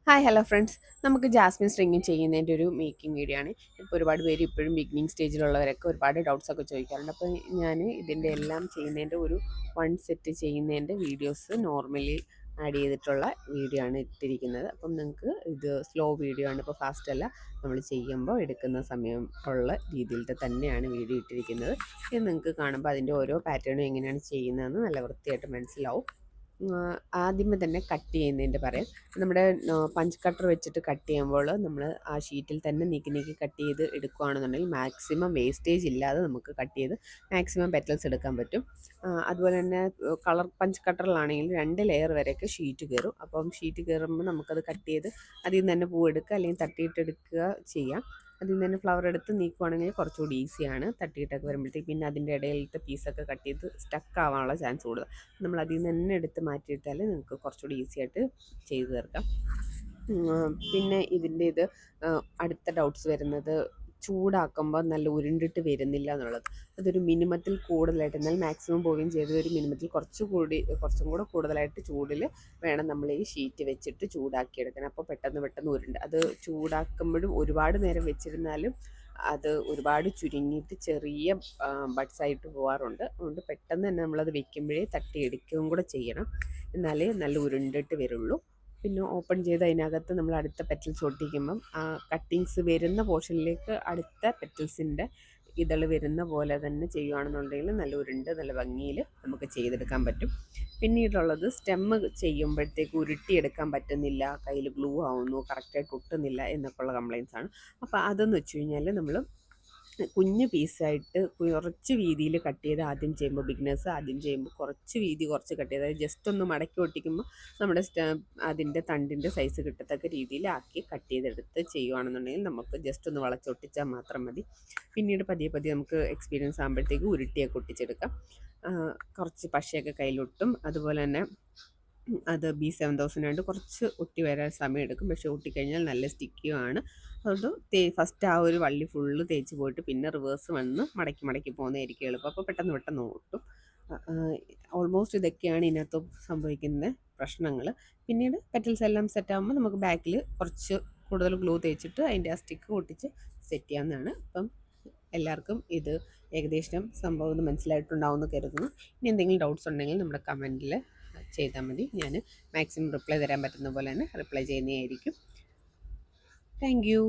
Hi hello friends, നമുക്ക് Jasmine string ചെയ്യുന്നതിൻ്റെ ഒരു മേക്കിംഗ് വീഡിയോ ആണ്. ഇപ്പോൾ ഒരുപാട് പേര് ഇപ്പോഴും ബിഗിനിങ് സ്റ്റേജിലുള്ളവരൊക്കെ ഒരുപാട് ഡൗട്ട്സ് ഒക്കെ ചോദിക്കാറുണ്ട്. അപ്പോൾ ഞാൻ ഇതിൻ്റെ എല്ലാം ചെയ്യുന്നതിൻ്റെ ഒരു വൺ സെറ്റ് ചെയ്യുന്നതിൻ്റെ വീഡിയോസ് നോർമലി ആഡ് ചെയ്തിട്ടുള്ള വീഡിയോ ആണ് ഇട്ടിരിക്കുന്നത്. അപ്പം നിങ്ങൾക്ക് ഇത് സ്ലോ വീഡിയോ ആണ്, ഇപ്പോൾ ഫാസ്റ്റ് അല്ല. നമ്മൾ ചെയ്യുമ്പോൾ എടുക്കുന്ന സമയം ഉള്ള രീതിയിലത്തെ തന്നെയാണ് വീഡിയോ ഇട്ടിരിക്കുന്നത്. ഇത് നിങ്ങൾക്ക് കാണുമ്പോൾ അതിൻ്റെ ഓരോ പാറ്റേണും എങ്ങനെയാണ് ചെയ്യുന്നതെന്ന് നല്ല വൃത്തിയായിട്ട് മനസ്സിലാവും. ആദ്യമേ തന്നെ കട്ട് ചെയ്യുന്നതിൻ്റെ പറയാം. നമ്മുടെ പഞ്ച് കട്ടർ വെച്ചിട്ട് കട്ട് ചെയ്യുമ്പോൾ നമ്മൾ ആ ഷീറ്റിൽ തന്നെ നീക്കി നീക്കി കട്ട് ചെയ്ത് എടുക്കുകയാണെന്നുണ്ടെങ്കിൽ മാക്സിമം വേസ്റ്റേജ് ഇല്ലാതെ നമുക്ക് കട്ട് ചെയ്ത് മാക്സിമം പെറ്റൽസ് എടുക്കാൻ പറ്റും. അതുപോലെ തന്നെ കളർ പഞ്ച് കട്ടറിലാണെങ്കിൽ 2 ലെയർ വരെയൊക്കെ ഷീറ്റ് കയറും. അപ്പം ഷീറ്റ് കയറുമ്പോൾ നമുക്കത് കട്ട് ചെയ്ത് അതിൽ നിന്ന് തന്നെ പൂവെടുക്കുക അല്ലെങ്കിൽ തട്ടിയിട്ടെടുക്കുക ചെയ്യാം. അതിൽ നിന്ന് തന്നെ ഫ്ലവർ എടുത്ത് നീക്കുവാണെങ്കിൽ കുറച്ചുകൂടി ഈസിയാണ്. തട്ടിയിട്ടൊക്കെ വരുമ്പോഴത്തേക്ക് പിന്നെ അതിൻ്റെ ഇടയിലത്തെ പീസൊക്കെ കട്ട് ചെയ്ത് സ്റ്റക്ക് ആവാനുള്ള ചാൻസ് കൂടുതൽ. നമ്മൾ അതിൽ നിന്ന് തന്നെ എടുത്ത് മാറ്റിയിട്ടാൽ നിങ്ങൾക്ക് കുറച്ചുകൂടി ഈസി ആയിട്ട് ചെയ്തു തീർക്കാം. പിന്നെ ഇതിൻ്റെ അടുത്ത ഡൗട്ട്സ് വരുന്നത് ചൂടാക്കുമ്പോൾ നല്ല ഉരുണ്ടിട്ട് വരുന്നില്ല എന്നുള്ളത്. അതൊരു മിനിമത്തിൽ കൂടുതലായിട്ട്, എന്നാൽ മാക്സിമം പോവുകയും ചെയ്ത് ഒരു മിനിമത്തിൽ കുറച്ചും കൂടെ കൂടുതലായിട്ട് ചൂടിൽ വേണം നമ്മൾ ഈ ഷീറ്റ് വെച്ചിട്ട് ചൂടാക്കിയെടുക്കണം. അപ്പോൾ പെട്ടെന്ന് ഉരുണ്ട്. അത് ചൂടാക്കുമ്പോഴും ഒരുപാട് നേരം വെച്ചിരുന്നാലും അത് ഒരുപാട് ചുരുങ്ങിയിട്ട് ചെറിയ ബഡ്സ് ആയിട്ട് പോകാറുണ്ട്. അതുകൊണ്ട് പെട്ടെന്ന് തന്നെ നമ്മളത് വെക്കുമ്പോഴേ തട്ടിയെടുക്കുകയും കൂടെ ചെയ്യണം, എന്നാലേ നല്ല ഉരുണ്ടിട്ട് വരുള്ളൂ. പിന്നെ ഓപ്പൺ ചെയ്ത് അതിനകത്ത് നമ്മൾ അടുത്ത പെറ്റൽസ് ഒട്ടിക്കുമ്പം ആ കട്ടിങ്സ് വരുന്ന പോർഷനിലേക്ക് അടുത്ത പെറ്റൽസിൻ്റെ ഇതൾ വരുന്ന പോലെ തന്നെ ചെയ്യുകയാണെന്നുണ്ടെങ്കിൽ നല്ല ഉരുണ്ട് നല്ല ഭംഗിയിൽ നമുക്ക് ചെയ്തെടുക്കാൻ പറ്റും. പിന്നീടുള്ളത് സ്റ്റെമ്മ് ചെയ്യുമ്പോഴത്തേക്ക് ഉരുട്ടിയെടുക്കാൻ പറ്റുന്നില്ല, കയ്യിൽ ഗ്ലൂ ആവുന്നു, കറക്റ്റായിട്ട് ഒട്ടുന്നില്ല എന്നൊക്കെ ഉള്ള കംപ്ലയിൻസ് ആണ്. അപ്പോൾ അതെന്ന് വെച്ച് കഴിഞ്ഞാൽ നമ്മൾ കുഞ്ഞ് പീസായിട്ട് കുറച്ച് വീതിയിൽ കട്ട് ചെയ്ത് ആദ്യം ചെയ്യുമ്പോൾ, ബിഗിനേഴ്സ് ആദ്യം ചെയ്യുമ്പോൾ കുറച്ച് വീതി കുറച്ച് കട്ട് ചെയ്ത് അതായത് ജസ്റ്റ് ഒന്ന് മടക്കി ഒട്ടിക്കുമ്പോൾ നമ്മുടെ അതിൻ്റെ തണ്ടിൻ്റെ സൈസ് കിട്ടത്തക്ക രീതിയിലാക്കി കട്ട് ചെയ്തെടുത്ത് ചെയ്യുകയാണെന്നുണ്ടെങ്കിൽ നമുക്ക് ജസ്റ്റ് ഒന്ന് വളച്ചൊട്ടിച്ചാൽ മാത്രം മതി. പിന്നീട് പതിയെ നമുക്ക് എക്സ്പീരിയൻസ് ആകുമ്പോഴത്തേക്ക് ഉരുട്ടിയൊക്കെ ഒട്ടിച്ചെടുക്കാം. കുറച്ച് പശയൊക്കെ കയ്യിലൊട്ടും. അതുപോലെ തന്നെ അത് B7000 ആയിട്ട് കുറച്ച് ഒട്ടി വരാൻ സമയമെടുക്കും. പക്ഷേ ഒട്ടിക്കഴിഞ്ഞാൽ നല്ല സ്റ്റിക്കിയുമാണ്. അതുകൊണ്ട് ഫസ്റ്റ് ആ ഒരു വള്ളി ഫുള്ള് തേച്ച് പോയിട്ട് പിന്നെ റിവേഴ്സ് വന്ന് മടക്കി പോകുന്നതായിരിക്കും എളുപ്പം. അപ്പോൾ പെട്ടെന്ന് ഒട്ടും. ഓൾമോസ്റ്റ് ഇതൊക്കെയാണ് ഇതിനകത്ത് സംഭവിക്കുന്ന പ്രശ്നങ്ങൾ. പിന്നീട് പെറ്റൽസ് എല്ലാം സെറ്റാകുമ്പോൾ നമുക്ക് ബാക്കിൽ കുറച്ച് കൂടുതൽ ഗ്ലൂ തേച്ചിട്ട് അതിൻ്റെ ആ സ്റ്റിക്ക് ഒട്ടിച്ച് സെറ്റ് ചെയ്യാവുന്നതാണ്. അപ്പം എല്ലാവർക്കും ഇത് ഏകദേശം സംഭവം മനസ്സിലായിട്ടുണ്ടാവുമെന്ന് കരുതുന്നു. ഇനി എന്തെങ്കിലും ഡൗട്ട്സ് ഉണ്ടെങ്കിൽ നമ്മുടെ കമൻറ്റിൽ ചെയ്താൽ മതി. ഞാൻ മാക്സിമം റിപ്ലൈ തരാൻ പറ്റുന്ന പോലെ തന്നെ റിപ്ലൈ ചെയ്യുന്നതായിരിക്കും. Thank you.